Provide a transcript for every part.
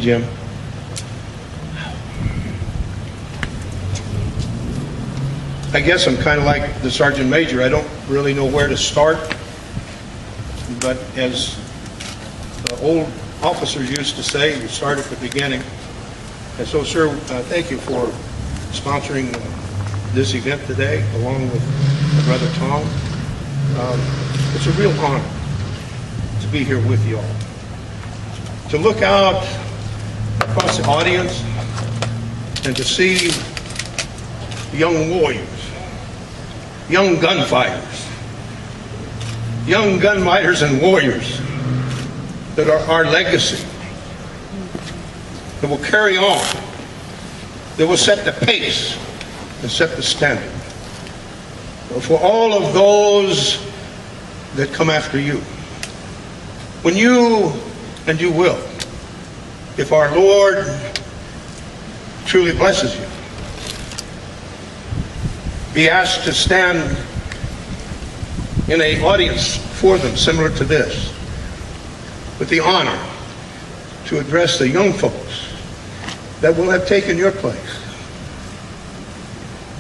Jim. I guess I'm kind of like the Sergeant Major. I don't really know where to start, but as the old officers used to say, you start at the beginning. And so, sir, thank you for sponsoring this event today, along with my brother Tom. It's a real honor to be here with you all. To look out across the audience and to see young warriors, young gunfighters, and warriors that are our legacy, that will carry on, that will set the pace and set the standard for all of those that come after you. When you, and you will, if our Lord truly blesses you, be asked to stand in an audience for them similar to this, with the honor to address the young folks that will have taken your place,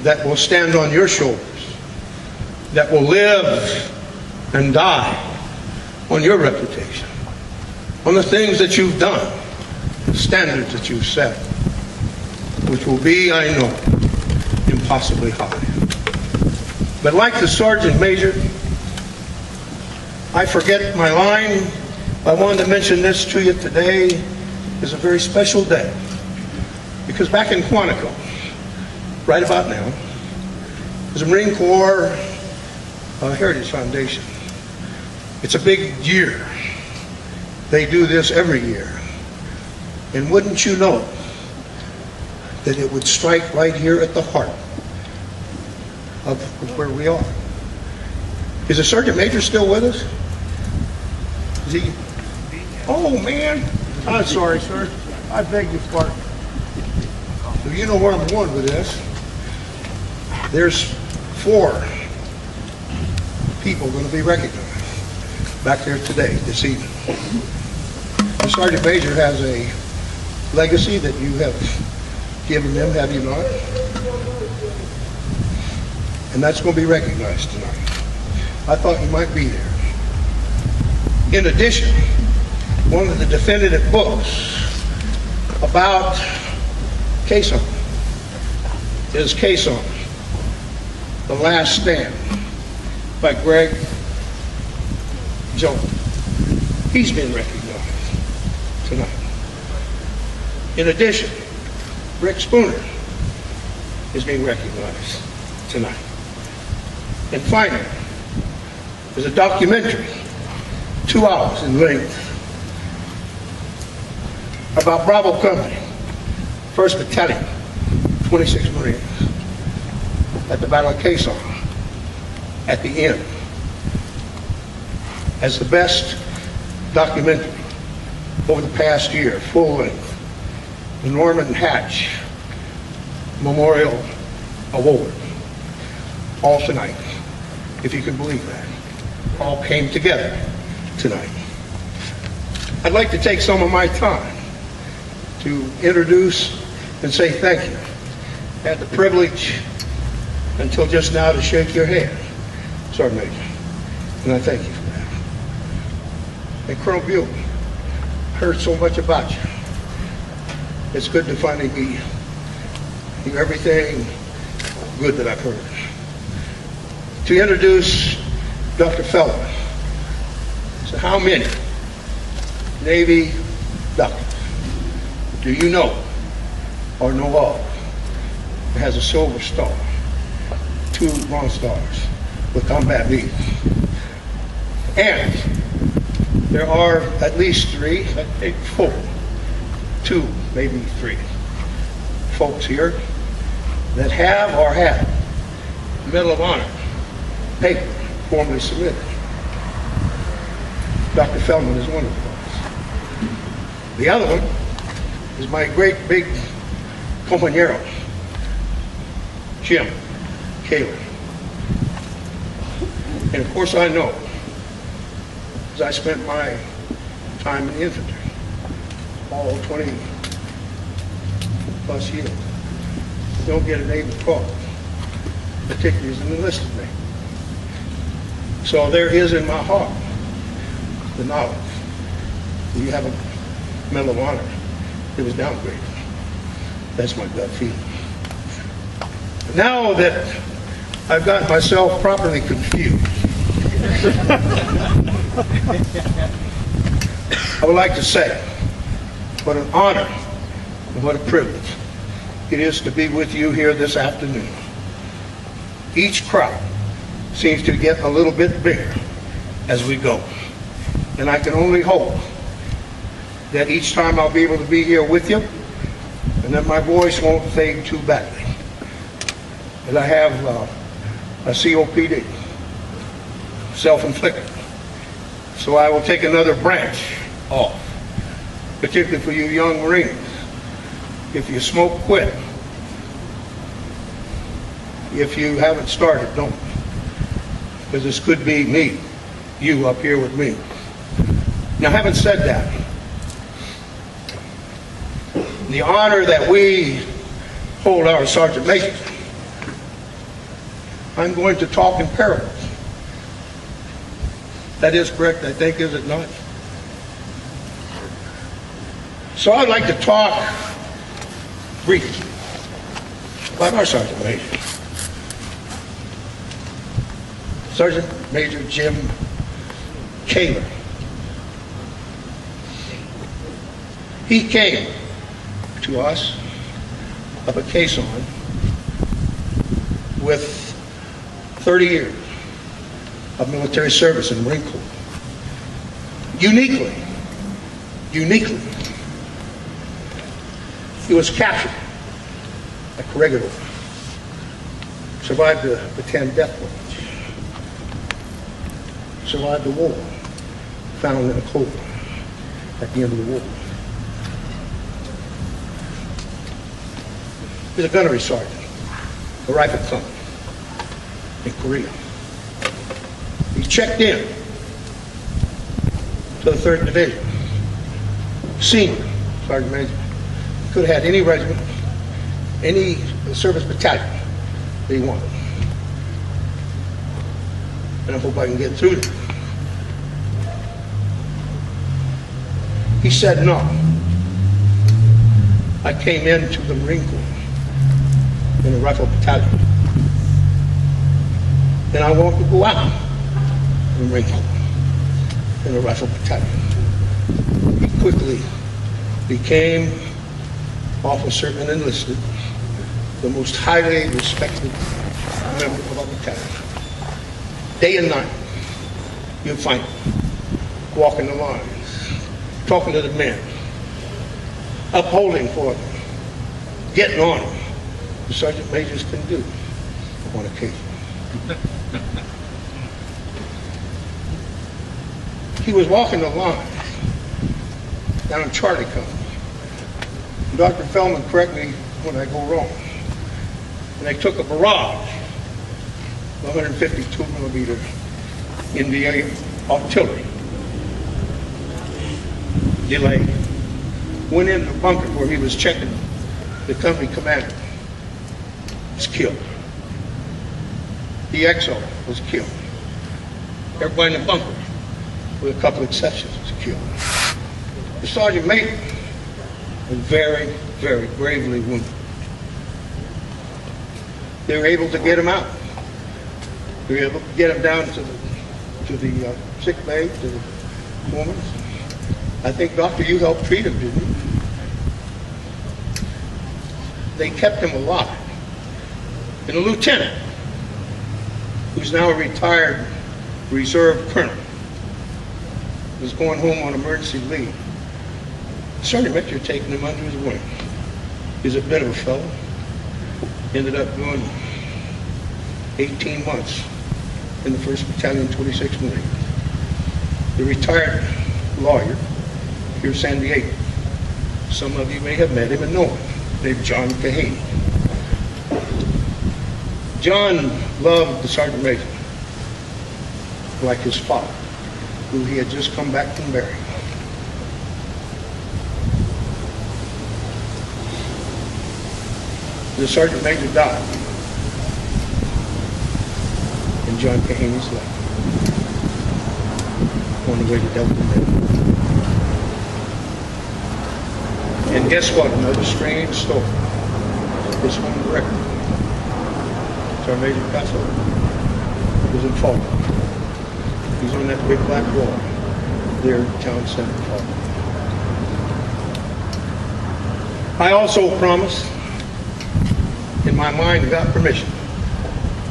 that will stand on your shoulders, that will live and die on your reputation, on the things that you've done, the standards that you've set, which will be, I know, impossibly high. But like the Sergeant Major, I forget my line. I wanted to mention this to you today. Is a very special day, because back in Quantico, right about now, there's a Marine Corps Heritage Foundation. It's a big year. They do this every year. And wouldn't you know that it would strike right here at the heart of where we are. Is the Sergeant Major still with us? Is he? Oh, man. I'm sorry, sir. I beg your pardon. So you know where I'm going with this. There's 4 people going to be recognized back there today, this evening. The Sergeant Major has a legacy that you have given them, have you not? And that's going to be recognized tonight. I thought you might be there. In addition, one of the definitive books about Khe Sanh is Khe Sanh, The Last Stand, by Greg Jones. He's been recognized tonight. In addition, Rick Spooner is being recognized tonight. And finally, there's a documentary, 2 hours in length, about Bravo Company, 1st Battalion, 26 Marines, at the Battle of Khe Sanh, at the end, as the best documentary over the past year, full length, the Norman Hatch Memorial Award, all tonight, if you can believe that, all came together tonight. I'd like to take some of my time to introduce and say thank you. I had the privilege until just now to shake your hand, Sergeant Major, and I thank you for that. And Colonel Buell, I heard so much about you. It's good to finally hear everything good that I've heard. To introduce Dr. Feldman. So how many Navy doctors do you know or know of that has a Silver Star, 2 Bronze Stars with combat leave? And there are at least 3, I think 4, 2, maybe 3 folks here that have or had Medal of Honor paper formally submitted. Dr. Feldman is one of those. The other one is my great big compañero, Jim Kaler. And of course I know, because I spent my time in the infantry, all 20 plus years. Don't get a neighbor call, particularly as an enlisted man. So there is in my heart the knowledge that you have a Medal of Honor that was downgraded. That's my gut feeling. Now that I've got myself properly confused, I would like to say what an honor and what a privilege it is to be with you here this afternoon. Each crowd seems to get a little bit bigger as we go. And I can only hope that each time I'll be able to be here with you and that my voice won't fade too badly. That I have a COPD, self-inflicted. So I will take another branch off, particularly for you young Marines. If you smoke, quit. If you haven't started, don't. Because this could be me, you up here with me. Now, having said that, the honor that we hold our Sergeant Majors, I'm going to talk in parables. That is correct, I think, is it not? So I'd like to talk briefly about our Sergeant Major. Sergeant Major Jim Kaler. He came to us up at Khe Sanh with 30 years of military service in Marine Corps. Uniquely, he was captured at Reagan. Survived the 10 death watch. Survived the war. Found in a clover at the end of the war. He was a gunnery sergeant, a rifle company in Korea. He checked in to the 3rd Division. Senior Sergeant Major. Could have had any regiment, any service battalion that he wanted. And I hope I can get through it. He said, no. I came into the Marine Corps in a rifle battalion. And I want to go out in the Marine Corps in a rifle battalion. He quickly became officer and enlisted, the most highly respected member of our battalion. Day and night, you'll find him walking the lines, talking to the men, upholding for them, getting on them. The sergeant majors can do on occasion. He was walking the lines down in Charlie Company. Dr. Feldman, correct me when I go wrong. And they took a barrage, 152 millimeter Indian artillery. Delayed. Went into the bunker where he was checking. The company commander was killed. The XO was killed. Everybody in the bunker, with a couple exceptions, was killed. The sergeant major was very, very gravely wounded. They were able to get him out. They were able to get him down to the sick bay, to the woman. I think, Doctor, you helped treat him, didn't you? They kept him alive. And a lieutenant, who's now a retired reserve colonel, was going home on emergency leave. Sergeant Major taking him under his wing. He's a bit of a fellow. Ended up doing 18 months in the 1st Battalion, 26 Marines. The retired lawyer here in San Diego. Some of you may have met him and know him, named John Khe Sanh. John loved the Sergeant Major like his father, who he had just come back from burying. the sergeant major died. And John Kahaney's left on the way to Delta Bay. And guess what? Another strange story. This one record. Sergeant Major Picasso was in Falk. He's on that big black wall there in town center. Falk. I also promised, in my mind, got permission,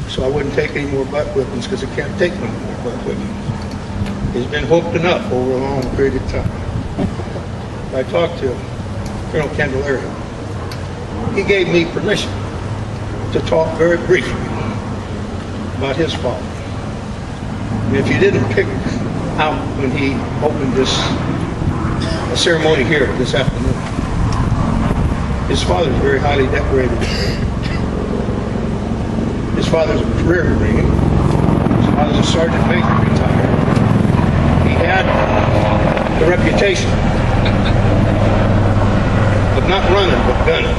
so I wouldn't take any more butt whippings because I can't take no more butt whippings. He's been whooped enough over a long period of time. I talked to Colonel Candelario. He gave me permission to talk very briefly about his father. And if you didn't pick out when he opened this ceremony here this afternoon, his father is very highly decorated. His father's a career Marine. His father's a sergeant major retired. He had the reputation of not running but gunning.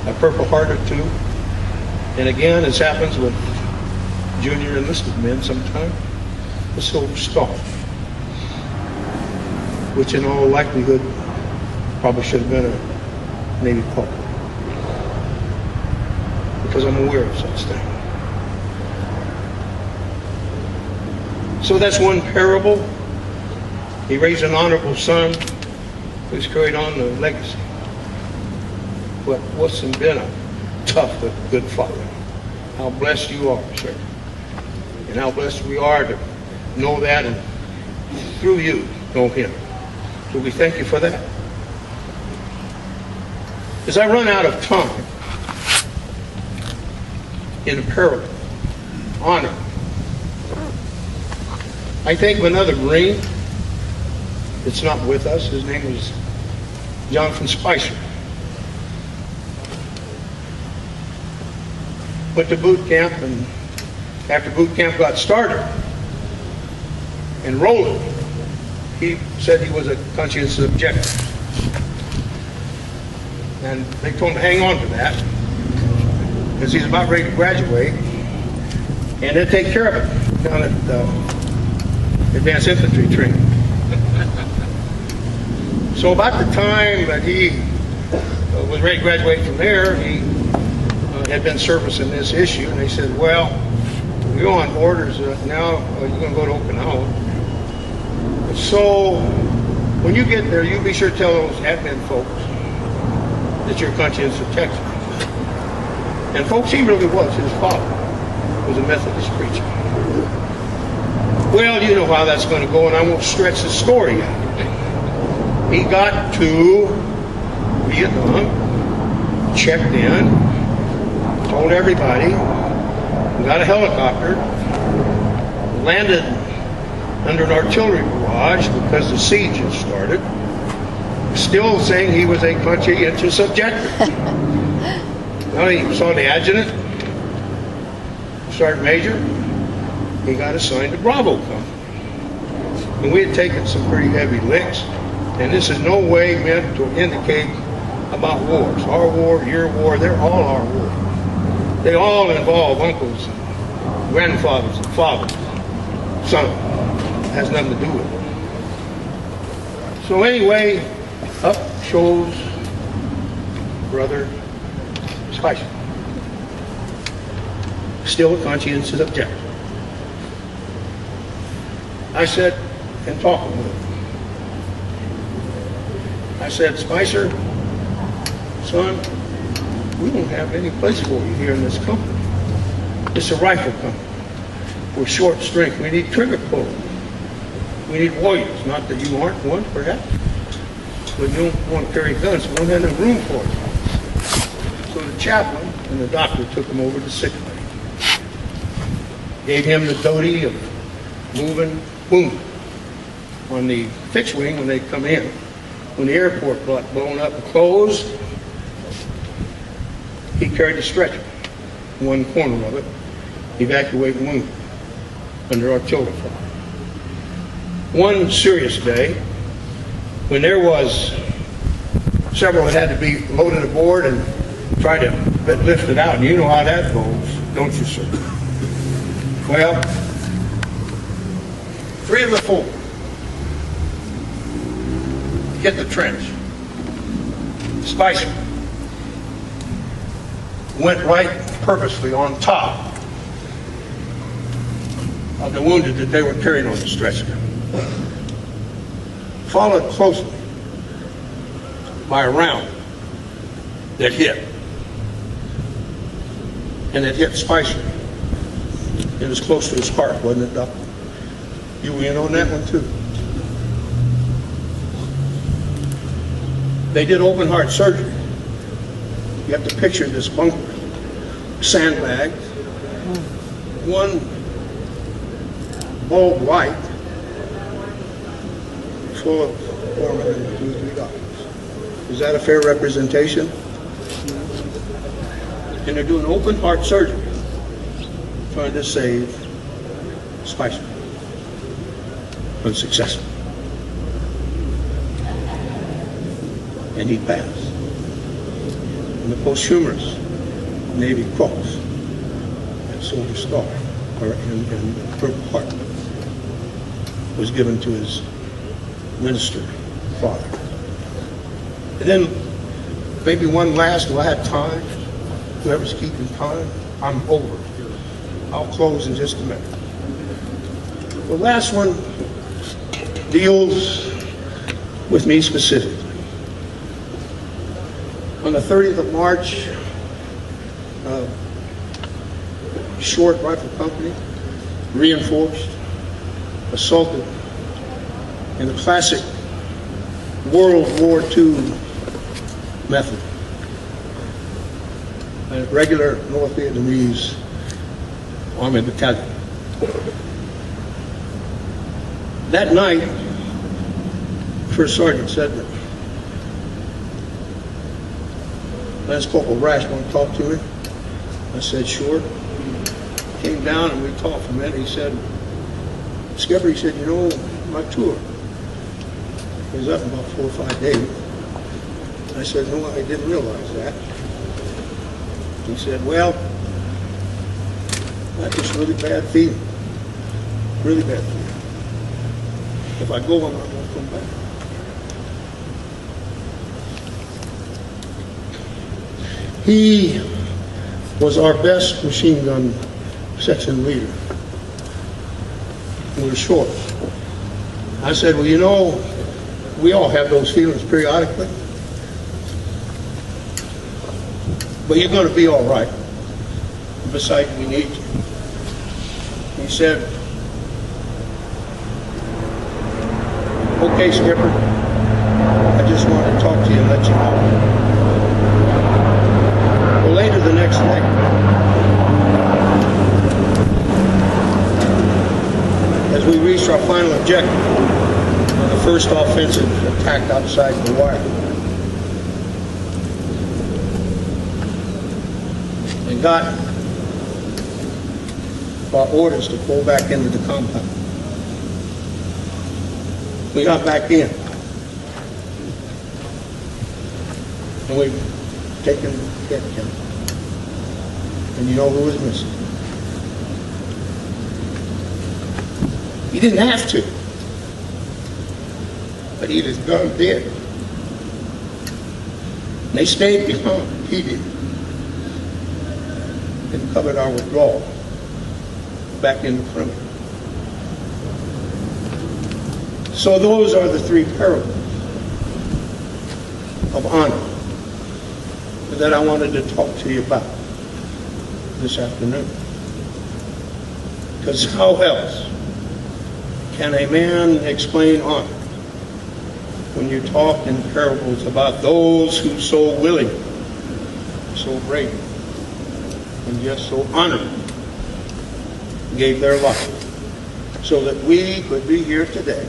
A Purple Heart or two. And again, as happens with junior enlisted men sometimes, a Silver Star, which in all likelihood probably should have been a Navy Corporal, because I'm aware of such things. So that's one parable. He raised an honorable son who's carried on the legacy. But what's been a tough but good father. How blessed you are, sir. And how blessed we are to know that and through you know him. So we thank you for that. As I run out of time in a parable, honor, I think of another Marine that's not with us. His name was Jonathan Spicer. Went to boot camp, and after boot camp got started and rolling, he said he was a conscientious objector. And they told him to hang on to that because he's about ready to graduate, and they'll take care of it down at Advanced Infantry Training. So about the time that he was ready to graduate from there, he had been servicing this issue, and they said, well, you're on orders now, you're going to go to Okinawa. So when you get there, you be sure to tell those admin folks that you're conscientious objector. And folks, he really was. His father was a Methodist preacher. Well, you know how that's going to go, and I won't stretch the story out. He got to Vietnam, checked in, told everybody, got a helicopter, landed under an artillery barrage because the siege had started, still saying he was a conscientious objector. Well, he saw the adjutant, sergeant major, he got assigned to Bravo Company. And we had taken some pretty heavy licks, and this is no way meant to indicate about wars. Our war, your war, they're all our war. They all involve uncles, and grandfathers, and fathers, sons. It has nothing to do with it. So anyway, up shows Brother Spicer. Still a conscientious objector. I said, and talking with him, I said, Spicer, son, we don't have any place for you here in this company. It's a rifle company. We're short strength. We need trigger pullers. We need warriors. Not that you aren't one, perhaps, but you don't want to carry guns. We don't have enough room for you. So the chaplain and the doctor took him over to sick bay. Gave him the duty of moving wounded. On the fixed wing, when they come in, when the airport got blown up and closed, he carried the stretcher, one corner of it, evacuating wounded under artillery fire. One serious day, when there was Several had to be loaded aboard and tried to lift it out. And you know how that goes, don't you, sir? Well, 3 of the 4 hit the trench. Spicer went right purposely on top of the wounded that they were carrying on the stretcher. Followed closely by a round that hit. And it hit Spicer. It was close to his heart, wasn't it, Doc? You were in on that one, too. They did open heart surgery. You have to picture this bunker. Sandbags. One bulb light full of foremen and 2 or 3 doctors. Is that a fair representation? And they're doing open heart surgery, trying to save Spicer. Unsuccessful. And he passed. And the posthumous Navy Cross and Silver Star, and Purple Heart, was given to his minister father. And then maybe one last, do I have time? Whoever's keeping time, I'm over. I'll close in just a minute. The last one deals with me specifically. On the 30th of March, Short Rifle Company, reinforced, assaulted in the classic World War II method. A regular North Vietnamese Army battalion. That night, First Sergeant said that Lance Corporal Rash want to talk to me. I said, sure. He came down and we talked for a minute. He said, Skipper, he said, you know, my tour is up in about 4 or 5 days. I said, no, I didn't realize that. He said, well, that's just really bad feeling. Really bad feeling. If I go, I'm not going to come back. He was our best machine gun section leader. We were short. I said, well, you know, we all have those feelings periodically. But you're going to be all right. Besides, we need you. He said, okay, Skipper, I just wanted to talk to you and let you know. Well, later the next day, as we reached our final objective on the first offensive attack outside the wire, and got our orders to pull back into the compound. We got back in, and we've taken hit him. And you know who was missing? He didn't have to, but he was done dead. And they stayed behind. He did. And covered our withdrawal back in the perimeter. So those are the 3 parables of honor that I wanted to talk to you about this afternoon. Because how else can a man explain honor when you talk in parables about those who so willingly, so bravely, and yet so honorably gave their life so that we could be here today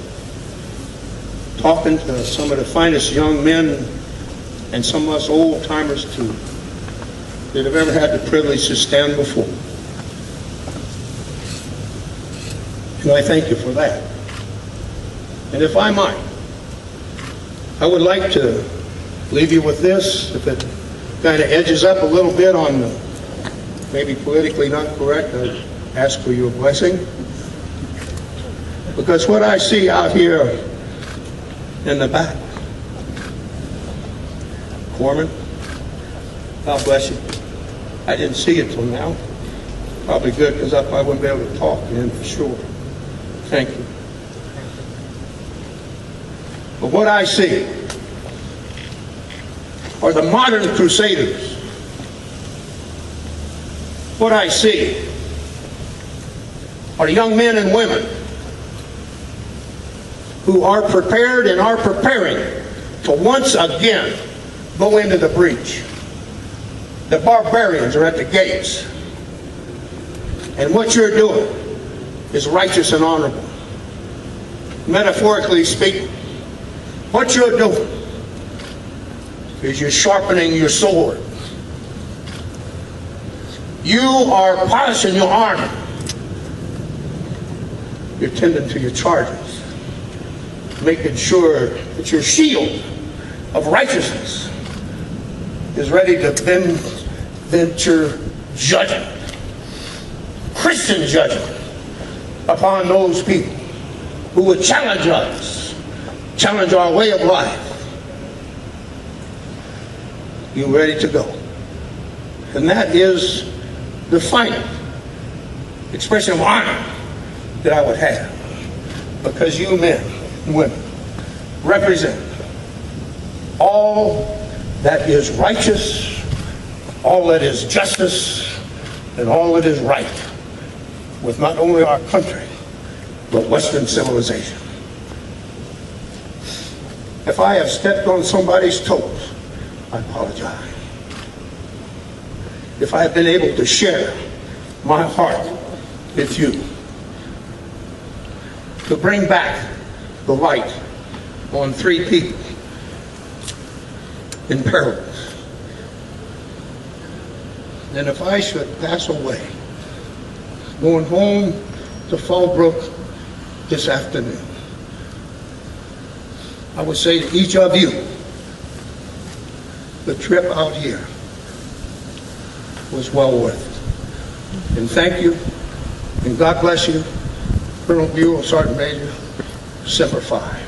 talking to some of the finest young men and some of us old-timers too that have ever had the privilege to stand before. And I thank you for that. And if I might, I would like to Leave you with this. If it kind of edges up a little bit on the maybe politically not correct, I ask for your blessing. Because what I see out here in the back, Corman, God bless you. I didn't see it till now. Probably good, because I probably wouldn't be able to talk then for sure. Thank you. But what I see are the modern crusaders. What I see are young men and women who are prepared and are preparing to once again go into the breach. The barbarians are at the gates. And what you're doing is righteous and honorable. Metaphorically speaking, what you're doing is you're sharpening your sword. You are polishing your armor. You're tending to your charges, making sure that your shield of righteousness is ready to venture judgment, Christian judgment, upon those people who would challenge us, challenge our way of life. You ready to go? And that is the final expression of honor that I would have, because you men and women represent all that is righteous, all that is justice, and all that is right with not only our country, but Western civilization. If I have stepped on somebody's toes, I apologize. If I have been able to share my heart with you, to bring back the light on 3 people in parables, then if I should pass away, going home to Fallbrook this afternoon, I would say to each of you, the trip out here was well worth it. And thank you, and God bless you, Colonel Buell, Sergeant Major, Semper Fi.